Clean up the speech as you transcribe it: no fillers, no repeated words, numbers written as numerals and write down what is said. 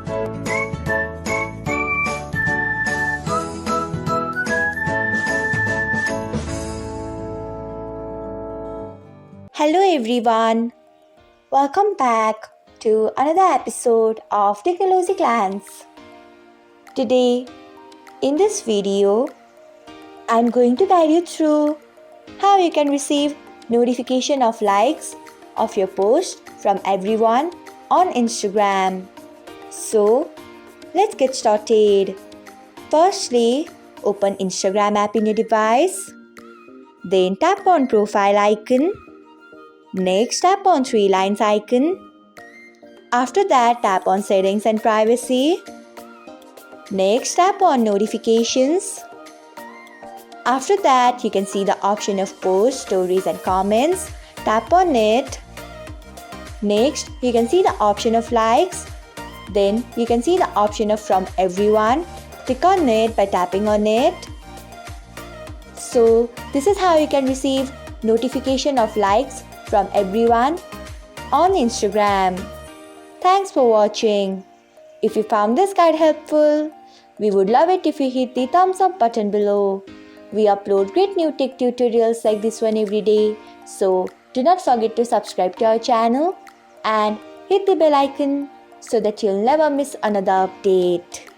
Hello everyone, welcome back to another episode of Technologyglance. Today, in this video, I'm going to guide you through how you can receive notification of likes of your post from everyone on Instagram. So, let's get started. Firstly, open Instagram app in your device. Then tap on profile icon. Next, tap on three lines icon. After that, tap on settings and privacy. Next, tap on notifications. After that, you can see the option of posts, stories and comments. Tap on it. Next, you can see the option of likes. Then you can see the option of from everyone. Click on it by tapping on it. So, this is how you can receive notification of likes from everyone on Instagram. Thanks for watching. If you found this guide helpful, we would love it if you hit the thumbs up button below. We upload great new tech tutorials like this one every day, so do not forget to subscribe to our channel and hit the bell icon so that you'll never miss another update.